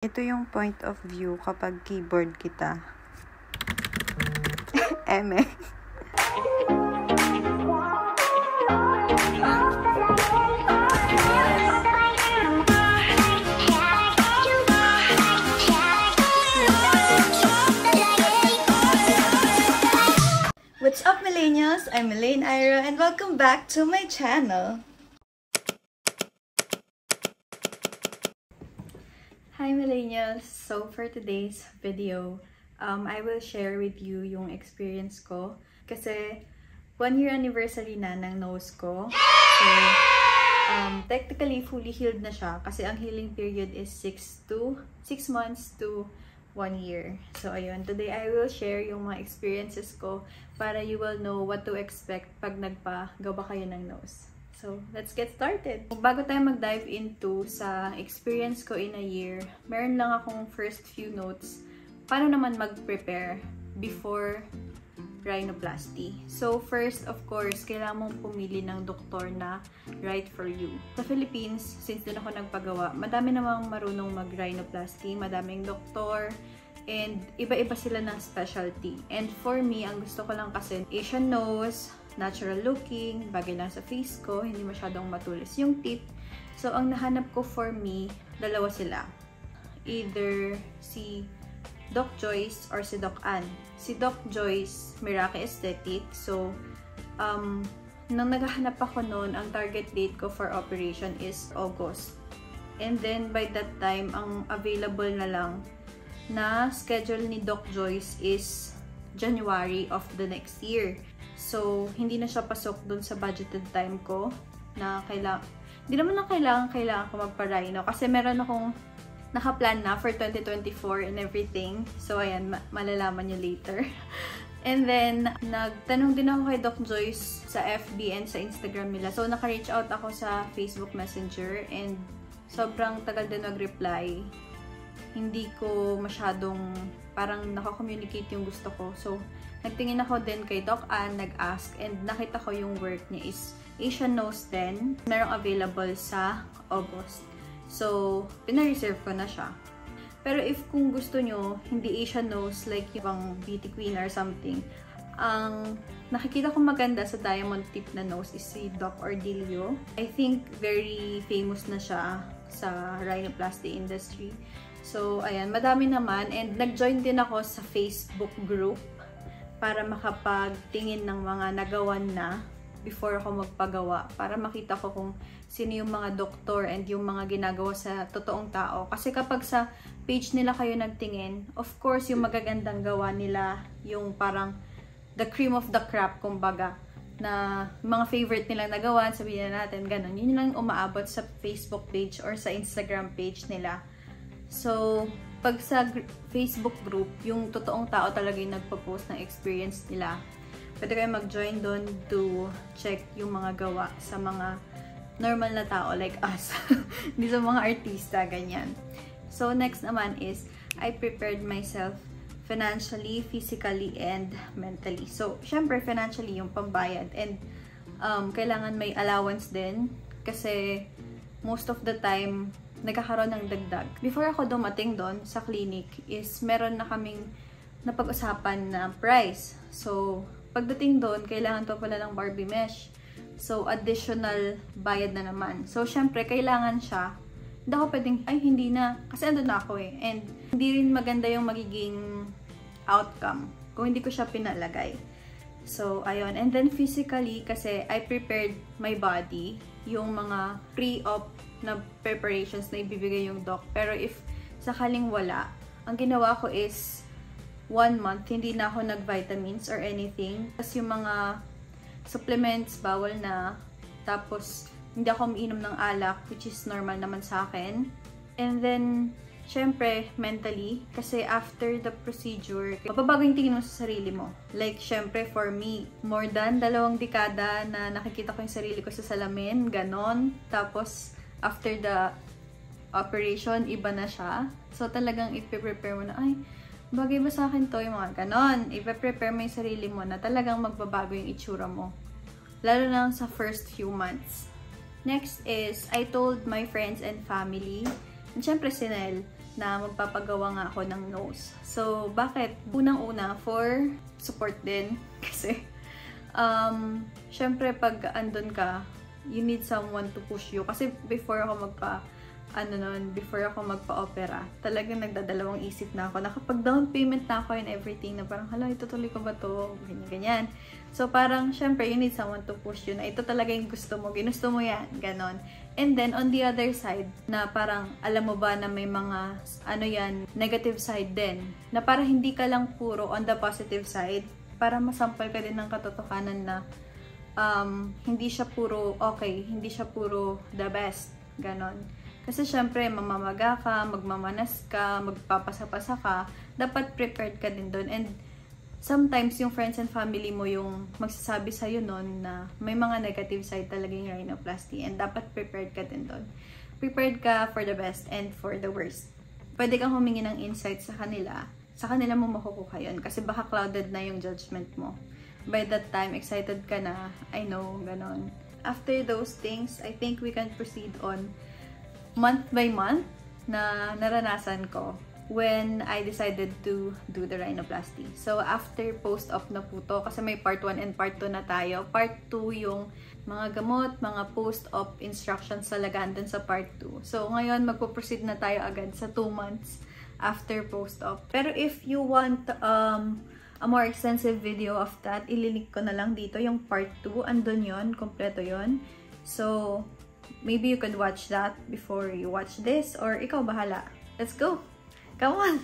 Ito yung point of view kapag keyboard kita. Eme. What's up, millennials? I'm Elaine Ira and welcome back to my channel. Hi millennials! So for today's video, I will share with you yung experience ko. Kasi 1 year anniversary na ng nose ko. So technically fully healed na siya kasi ang healing period is 6 months to 1 year. So ayun, today I will share yung mga experiences ko para you will know what to expect pag nagpa-gawa kayo ng nose. So, let's get started. Bago tayo mag-dive into sa experience ko in a year, meron lang akong first few notes para naman mag-prepare before rhinoplasty. So, first, of course, kailangan mong pumili ng doktor na right for you. Sa Philippines, since doon ako nagpagawa, madami namang marunong mag-rhinoplasty, madaming doktor, and iba-iba sila ng specialty. And for me, ang gusto ko lang kasi Asian nose, natural looking, bagay lang sa face ko, hindi masyadong matulis yung tip. So, ang nahanap ko for me, dalawa sila. Either si Doc Joyce or si Doc Ann. Si Doc Joyce, Miracle Aesthetic. So, nang naghahanap ako noon, ang target date ko for operation is August. And then, by that time, ang available na lang na schedule ni Doc Joyce is January of the next year. So, hindi na siya pasok dun sa budgeted time ko na hindi naman na kailangan ko magpa-rhino kasi meron akong nakaplan na for 2024 and everything. So, ayan, malalaman nyo later. And then, nagtanong din ako kay Doc Joyce sa FB and sa Instagram nila. So, naka-reach out ako sa Facebook Messenger and sobrang tagal din nag-reply. Hindi ko masyadong parang naka-communicate yung gusto ko. So, nagtingin ako din kay Doc Ann, nag-ask, and nakita ko yung work niya is Asian nose din. Merong available sa August. So, pina-reserve ko na siya. Pero if kung gusto nyo, hindi Asian nose, like yung beauty queen or something, ang nakikita ko maganda sa diamond tip na nose is si Doc Ordilio. I think very famous na siya sa rhinoplasty industry. So, ayan, madami naman. And nag-join din ako sa Facebook group para makapagtingin ng mga nagawan na before ako magpagawa. Para makita ko kung sino yung mga doktor and yung mga ginagawa sa totoong tao. Kasi kapag sa page nila kayo nagtingin, of course, yung magagandang gawa nila, yung parang the cream of the crop, kumbaga, na mga favorite nilang nagawa, sabihin na natin, ganun. Yun lang umaabot sa Facebook page or sa Instagram page nila. So, pag sa Facebook group, yung totoong tao talaga yung nagpo-post ng experience nila. Pwede kayo mag-join doon to check yung mga gawa sa mga normal na tao like us. Hindi sa mga artista, ganyan. So, next naman is, I prepared myself financially, physically, and mentally. So, syempre, financially, yung pambayad. And, kailangan may allowance din. Kasi, most of the time, nagkakaroon ng dagdag. Before ako dumating doon sa clinic is meron na kaming napag-usapan na price. So, pagdating doon, kailangan to pala ng Barbie mesh. So, additional bayad na naman. So, syempre, kailangan siya. Hindi ako pwedeng, ay, hindi na. Kasi andun na ako eh. And, hindi rin maganda yung magiging outcome kung hindi ko siya pinalagay. So, ayun. And then, physically, kasi I prepared my body, yung mga pre-op na preparations na ibibigay yung doc. Pero if sakaling wala, ang ginawa ko is 1 month, hindi na ako nag-vitamins or anything. Tapos yung mga supplements, bawal na. Tapos, hindi ako umiinom ng alak, which is normal naman sa akin. And then, syempre, mentally, kasi after the procedure, mababago yung tingin mo sa sarili mo. Like, syempre, for me, more than 2 dekada na nakikita ko yung sarili ko sa salamin, ganon. Tapos, after the operation, iba na siya. So, talagang ipe-prepare mo na, ay, bagay ba sa akin to? Yung mga ganon. Ipe-prepare mo yung sarili mo na talagang magbabago yung itsura mo. Lalo na sa first few months. Next is, I told my friends and family, and syempre si Nel, na magpapagawa nga ako ng nose. So, bakit? Unang-una, for support din. Kasi, syempre, pag andun ka, you need someone to push you. Kasi before ako before ako magpa-opera, talagang nagdadalawang isip na ako. Nakapag-down payment na ako and everything na parang, hala, itutuloy ko ba to? Ganyan. So, parang, syempre, you need someone to push you na ito talaga yung gusto mo. Ginusto mo yan. Ganon. And then, on the other side, na parang, alam mo ba na may mga, negative side din. Na parang hindi ka lang puro on the positive side. Para masampal ka din ng katotohanan na hindi siya puro okay. Hindi siya puro the best. Ganon. Kasi syempre, mamamaga ka, magmamanas ka, magpapasa-pasa ka, dapat prepared ka din doon. And sometimes, yung friends and family mo yung magsasabi sa'yo noon na may mga negative side talaga yung rhinoplasty and dapat prepared ka din doon. Prepared ka for the best and for the worst. Pwede kang humingi ng insight sa kanila mo makukuha yun kasi baka clouded na yung judgment mo. By that time, excited ka na, I know, ganon. After those things, I think we can proceed on month by month na naranasan ko when I decided to do the rhinoplasty. So, after post-op na po to, kasi may part 1 and part 2 na tayo. Part 2 yung mga gamot, mga post-op instructions sa lagaan dun sa part 2. So, ngayon, magpo-proceed na tayo agad sa 2 months after post-op. Pero if you want a more extensive video of that, ililink ko na lang dito yung part 2. Andun yun, kompleto yun. So, maybe you could watch that before you watch this, or ikaw bahala. Let's go! Come on!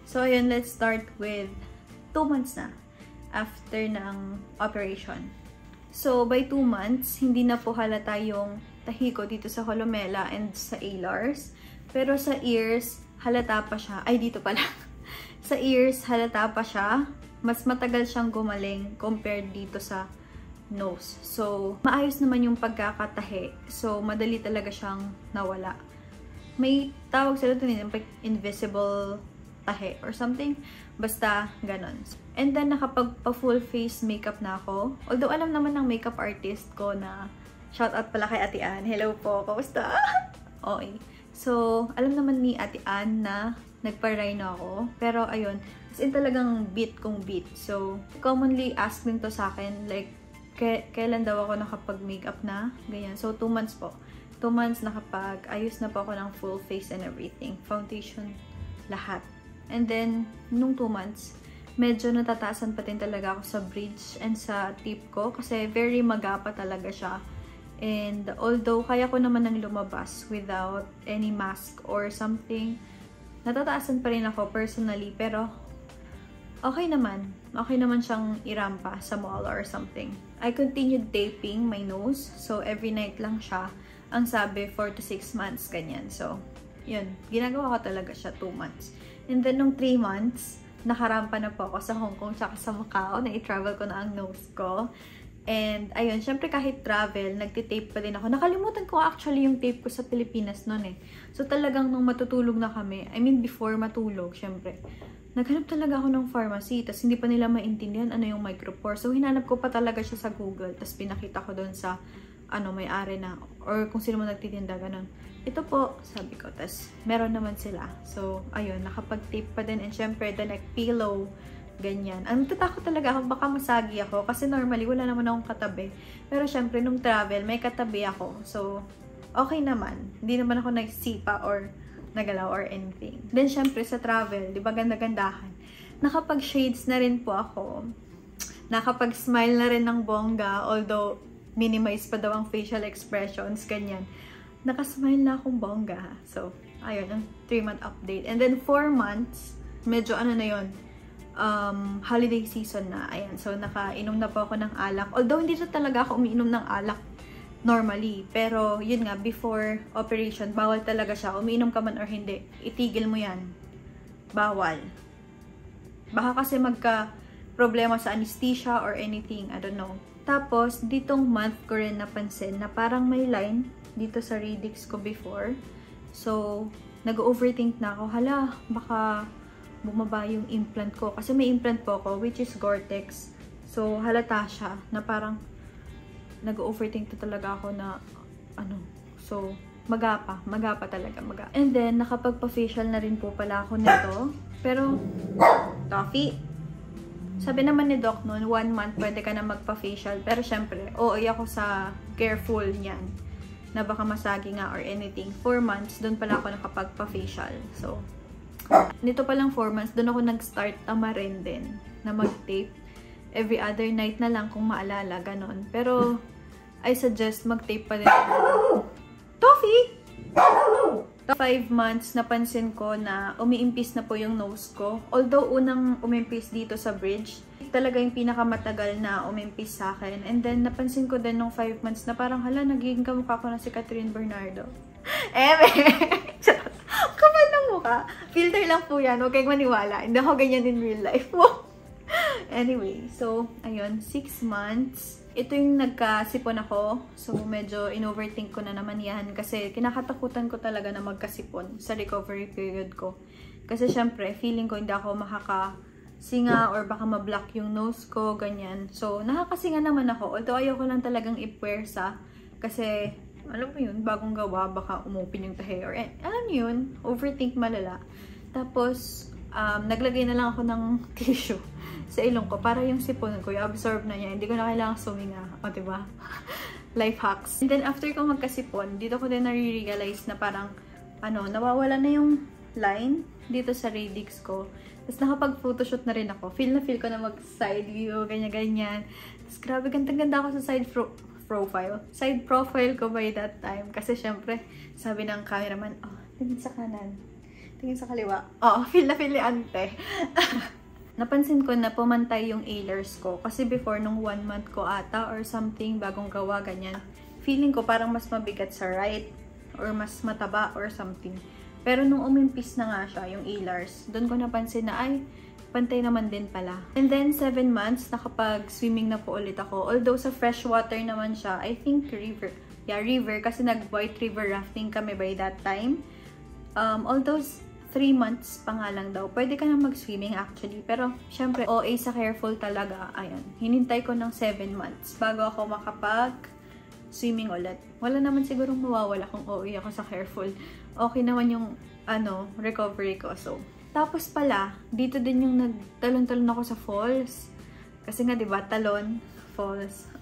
So, ayun, let's start with 2 months na after ng operation. So, by 2 months, hindi na po halata yung tahi ko dito sa columella and sa alars. Pero sa ears, halata pa siya. Ay, dito pala. Sa ears, halata pa siya. Mas matagal siyang gumaling compared dito sa nose. So, maayos naman yung pagkakatahi. So, madali talaga siyang nawala. May tawag sila ito invisible tahi or something. Basta, ganon. And then, nakapagpa-full face makeup na ako. Although, alam naman ng makeup artist ko na shout out pala kay Ate Ann. Hello po, kamusta? Okay. So, alam naman ni Ate Ann na nagpa-rhino ako. Pero, ayun, as in talagang beat kong beat. So, commonly asked din to sa akin, like, kailan daw ako nakapag-makeup na? Ganyan. So, 2 months po. 2 months nakapag-ayos na po ako ng full face and everything. Foundation, lahat. And then, nung 2 months, medyo natataasan pa din talaga ako sa bridge and sa tip ko. Kasi very magapa talaga siya. And although kaya ko naman nang lumabas without any mask or something, natataasan pa rin ako personally. Pero, okay naman. Okay naman siyang irampa sa mall or something. I continued taping my nose. So, every night lang siya. Ang sabi, 4 to 6 months, ganyan. So, yun. Ginagawa ko talaga siya 2 months. And then, nung 3 months, nakarampa na po ako sa Hong Kong tsaka sa Macau. Na-i-travel ko na ang nose ko. And, ayun, syempre kahit travel, nagtitape pa din ako. Nakalimutan ko actually yung tape ko sa Pilipinas noon eh. So, talagang nung matutulog na kami, I mean, before matulog, syempre, naghanap talaga ako ng pharmacy, tapos hindi pa nila maintindihan ano yung micropore. So, hinanap ko pa talaga siya sa Google, tapos pinakita ko doon sa, may-ari na, or kung sino mo nagtitinda, ganun. Ito po, sabi ko, tapos meron naman sila. So, ayun, nakapag-tape pa din, and syempre, the neck pillow, ganyan. Ang tatakot talaga ako, baka masagi ako, kasi normally, wala naman akong katabi. Pero syempre, nung travel, may katabi ako. So, okay naman. Hindi naman ako nagsipa or nagalaw or anything. Then, syempre, sa travel, di ba ganda-gandahan? Nakapag-shades na rin po ako. Nakapag-smile na rin ng bongga, although, minimize pa daw ang facial expressions, ganyan. Nakasmile na akong bongga. So, ayun, ang 3-month update. And then, 4 months, medyo na yun, holiday season na. Ayan, so, nakainom na po ako ng alak. Although, hindi na talaga ako umiinom ng alak normally. Pero, yun nga, before operation, bawal talaga siya. Umiinom ka man or hindi, itigil mo yan. Bawal. Baka kasi magka-problema sa anesthesia or anything. I don't know. Tapos, ditong month ko rin napansin na parang may line dito sa radix ko before. So, nag-overthink na ako. Hala, baka bumaba yung implant ko. Kasi may implant po ako, which is Gore-Tex. So, halata siya na parang nag-overthink to talaga ako na So, Magapa talaga, maga. And then, nakapagpa-facial na rin po pala ako nito. Pero, Toffee, sabi naman ni Doc noon, 1 month pwede ka na magpa-facial. Pero syempre, OA ako sa careful niyan. Na baka masagi nga or anything. 4 months, doon pala ako nakapagpa-facial. So, nito palang 4 months, doon ako nag-start tamarin din na mag-tape. Every other night na lang kung maalala, ganon. Pero, I suggest mag-tape pa din. Toffee! 5 months, napansin ko na umiimpis na po yung nose ko. Although, unang umimpis dito sa bridge, talaga yung pinakamatagal na umimpis sa akin. And then, napansin ko din nung 5 months na parang, hala, nagiging kamukha ko na si Catherine Bernardo. Kapal ng mukha. Filter lang po yan. Huwag kayong maniwala. Hindi ako ganyan in real life. Anyway, so, ayun, 6 months. Ito yung nagkasipon ako. So, medyo in-overthink ko na naman yan. Kasi kinakatakutan ko talaga na magkasipon sa recovery period ko. Kasi syempre, feeling ko hindi ako makakasinga or baka ma-block yung nose ko, ganyan. So, nakakasinga naman ako. Although, ayoko lang talagang ipwersa. Kasi, alam mo yun, bagong gawa, baka umupin yung tahe. Or, alam mo yun, overthink malala. Tapos, naglagay na lang ako ng tissue sa ilong ko para yung sipon ko, i-absorb na niya. Hindi ko na kailangan suminga. O, diba? Life hacks. And then, after ko magkasipon, dito ko din na-realize na parang, nawawala na yung line dito sa radix ko. Tapos, nakapag-photoshoot na rin ako. Feel ko na mag-side view, ganyan-ganyan. Tapos, grabe, ganda ako sa side profile. Side profile ko by that time. Kasi, syempre, sabi ng cameraman, tingin sa kanan. Tingin sa kaliwa. Feel ni ante. Napansin ko na pumantay yung A-layers ko. Kasi before, nung 1 month ko ata or something, bagong gawa, ganyan. Feeling ko parang mas mabigat sa right or mas mataba or something. Pero nung umimpis na nga siya, yung A-layers, doon ko napansin na, ay, pantay naman din pala. And then, 7 months, nakapag-swimming na po ulit ako. Although sa freshwater naman siya, I think river. Yeah, river. Kasi nag-white river rafting kami by that time. Although 3 months pa nga lang daw. Pwede ka na mag-swimming actually. Pero, syempre, OA sa careful talaga. Ayan. Hinintay ko ng 7 months bago ako makapag-swimming ulit. Wala naman sigurong mawawala kung OA ako sa careful. Okay naman yung, recovery ko. So, tapos pala, dito din yung nagtalon-talon ako sa falls. Kasi nga, diba, talon, falls.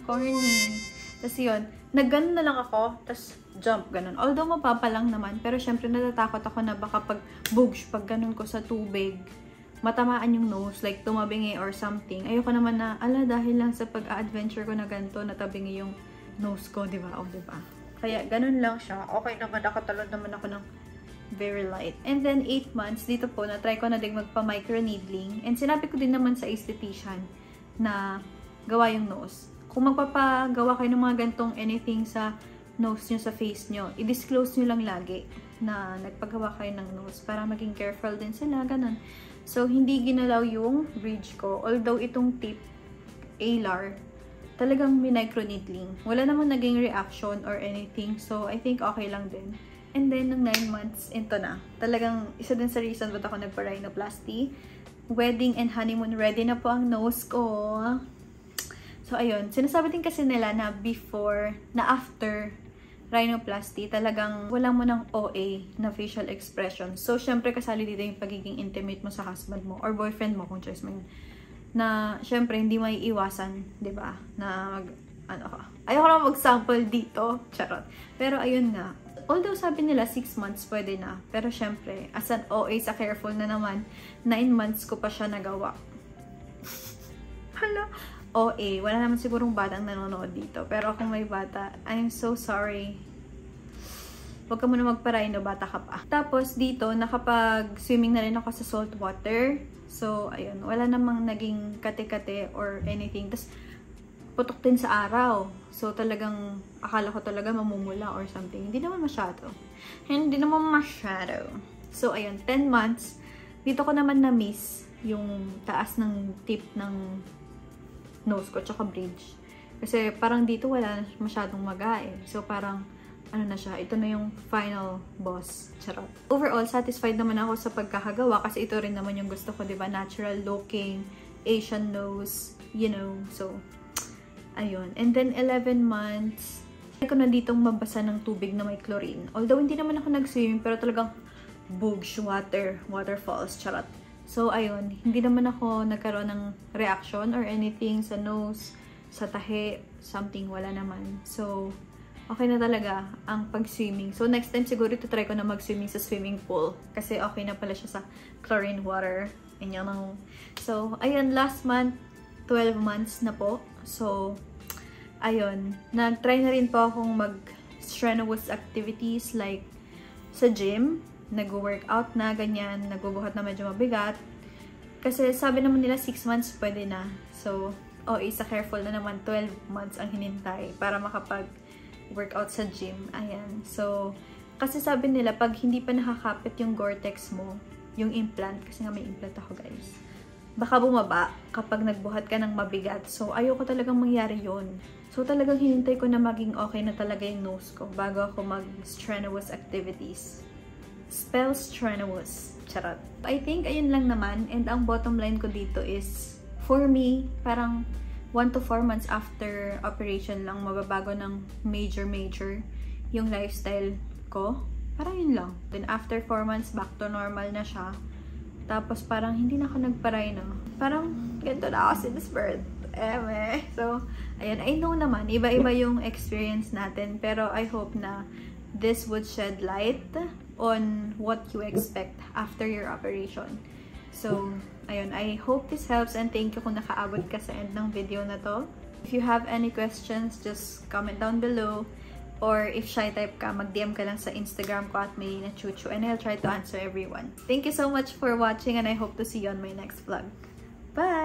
Corny. Tapos yun, nag-ganon na lang ako, tapos jump, ganon. Although mapapa lang naman, pero syempre natatakot ako na baka pag ganon ko sa tubig, matamaan yung nose, like tumabingi or something. Ayoko naman na, dahil lang sa pag-adventure ko na ganito, natabingi yung nose ko, diba? Diba? Kaya ganon lang siya. Okay naman, nakatalon naman ako ng very light. And then 8 months, dito po, na-try ko na din magpa-microneedling. And sinabi ko din naman sa esthetician na gawa yung nose. Kung magpapagawa kayo ng mga gantong anything sa nose nyo, sa face nyo, i-disclose nyo lang lagi na nagpagawa kayo ng nose para maging careful din sila, ganun. So, hindi ginalaw yung bridge ko. Although, itong tip, alar, talagang minicroneedling. Wala naman naging reaction or anything. So, I think okay lang din. And then, nung 9 months, ito na. Talagang, isa din sa reason ba't ako nagpa-rhinoplasty. Wedding and honeymoon ready na po ang nose ko. So, ayun. Sinasabi din kasi nila na before, na after rhinoplasty, talagang wala mo ng OA na facial expression. So, syempre, kasali dito yung pagiging intimate mo sa husband mo or boyfriend mo, kung choice mo yun. Na, syempre, hindi may iwasan, diba? Na, ayoko na mag-sample dito. Charot. Pero, ayun nga. Although, sabi nila, 6 months pwede na. Pero, syempre, as an OA sa careful na naman, 9 months ko pa siya nagawa. Hala. OA. Wala naman sigurong batang nanonood dito. Pero kung may bata, I'm so sorry. Huwag ka muna magpa-rhino, bata ka pa. Tapos dito, nakapag-swimming na rin ako sa salt water. So, ayun. Wala namang naging kate-kate or anything. Tapos, putok din sa araw. So, talagang, akala ko talaga mamumula or something. Hindi naman masyado. So, ayun. 10 months. Dito ko naman na-miss yung taas ng tip ng nose ko, tsaka bridge. Kasi parang dito wala na masyadong maga eh. So parang, na siya, ito na yung final boss. Charot. Overall, satisfied naman ako sa pagkakagawa kasi ito rin naman yung gusto ko, diba? Natural looking, Asian nose, you know. So, ayun. And then 11 months, ko na ditong mabasa ng tubig na may chlorine. Although hindi naman ako nag-swimming, pero talagang bugs, waterfalls, charot. So, ayun, hindi naman ako nagkaroon ng reaction or anything sa nose, sa tahi, something, wala naman. So, okay na talaga ang pag-swimming. So, next time siguro try ko na mag-swimming sa swimming pool. Kasi okay na pala siya sa chlorine water. So, ayun, last month, 12 months na po. So, ayun, nag-try na rin po akong mag-strenuous activities like sa gym, nag-workout na, ganyan, nagbubuhat na medyo mabigat. Kasi sabi naman nila 6 months pwede na. So, isa careful na naman, 12 months ang hinintay para makapag-workout sa gym. Ayan. So, kasi sabi nila, pag hindi pa nakakapit yung Gore-Tex mo, yung implant, kasi nga may implant ako guys, baka bumaba kapag nagbuhat ka ng mabigat. So, ayoko talagang mangyari yun. So, talagang hinintay ko na maging okay na talaga yung nose ko bago ako mag-strenuous activities. Spell strenuous. Charot. I think, ayun lang naman. And ang bottom line ko dito is, for me, parang 1 to 4 months after operation lang, mababago ng major yung lifestyle ko. Parang yun lang. Then, after 4 months, back to normal na siya. Tapos, parang hindi na ako nagparay, no? Parang, ganito na ako since birth. So, ayun. I know naman, iba-iba yung experience natin. Pero, I hope na this would shed light on what you expect after your operation. So, ayun. I hope this helps and thank you kung nakaabot ka sa end ng video na to. If you have any questions, just comment down below. Or if shy type ka, mag-DM ka lang sa Instagram ko at @melinachuchu and I'll try to answer everyone. Thank you so much for watching and I hope to see you on my next vlog. Bye!